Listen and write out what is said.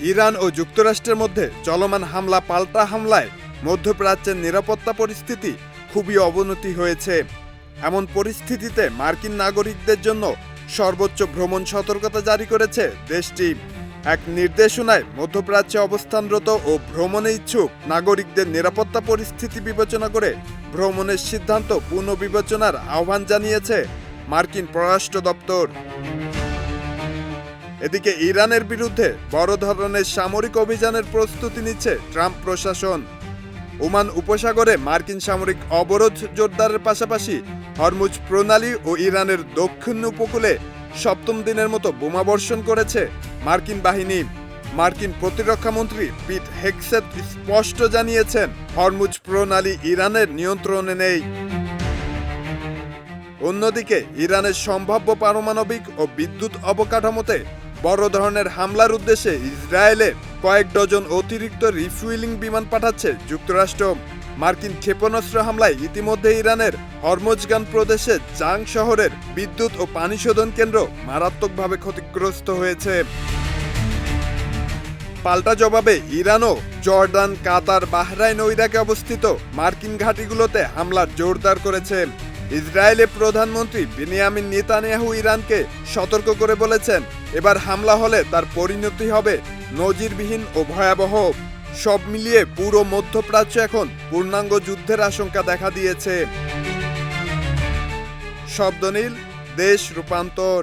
Iran ও যুক্তরাষ্ট্রের মধ্যে চলমান হামলা পাল্টা হামলায় মধ্যপ্রাচ্যের নিরাপত্তা পরিস্থিতি খুবই অবনতি হয়েছে। এমন পরিস্থিতিতে মার্কিন নাগরিকদের জন্য সর্বোচ্চ ভ্রমণ সতর্কতা জারি করেছে দেশটি। এক নির্দেশনায় মধ্যপ্রাচ্যে অবস্থানরত ও ভ্রমণে ইচ্ছুক নাগরিকদের নিরাপত্তা পরিস্থিতি বিবেচনা করে ভ্রমণের সিদ্ধান্ত পুনর্বিবেচনার আহ্বান জানিয়েছে মার্কিন পররাষ্ট্র দপ্তর। এদিকে ইরানের বিরুদ্ধে বড় ধরনের সামরিক অভিযানের প্রস্তুতি নিচ্ছে ট্রাম্প প্রশাসন। ওমান উপসাগরে মার্কিন সামরিক অবরোধ জোরদারের পাশাপাশি হরমুজ প্রণালী ও ইরানের দক্ষিণ উপকূলে সপ্তম দিনের মতো বোমাবর্ষণ করেছে মার্কিন বাহিনী। মার্কিন প্রতিরক্ষামন্ত্রী পিট হেগসেথ স্পষ্ট জানিয়েছেন, হরমুজ প্রণালী ইরানের নিয়ন্ত্রণে নেই। অন্যদিকে ইরানের সম্ভাব্য পারমাণবিক ও বিদ্যুৎ অবকাঠামোতে বড় ধরনের হামলার উদ্দেশ্যে ইসরায়েলে কয়েক ডজন অতিরিক্ত রিফুয়েলিং বিমান পাঠাচ্ছে যুক্তরাষ্ট্র। মার্কিন ক্ষেপণাস্ত্র হামলায় ইতিমধ্যে ইরানের হরমোজগান প্রদেশে জাং শহরের বিদ্যুৎ ও পানি শোধন কেন্দ্র মারাত্মকভাবে ক্ষতিগ্রস্ত হয়েছে। পাল্টা জবাবে ইরানও জর্ডান, কাতার, বাহরাইন ও ইরাকে অবস্থিত মার্কিন ঘাঁটিগুলোতে হামলা জোরদার করেছে। ইসরায়েলের প্রধানমন্ত্রী বেনিয়ামিন নেতানিয়াহু ইরানকে সতর্ক করে বলেছেন, এবার হামলা হলে তার পরিণতি হবে নজিরবিহীন ও ভয়াবহ। সব মিলিয়ে পুরো মধ্যপ্রাচ্য এখন পূর্ণাঙ্গ যুদ্ধের আশঙ্কা দেখা দিয়েছে। শব্দনীল, দেশ রূপান্তর।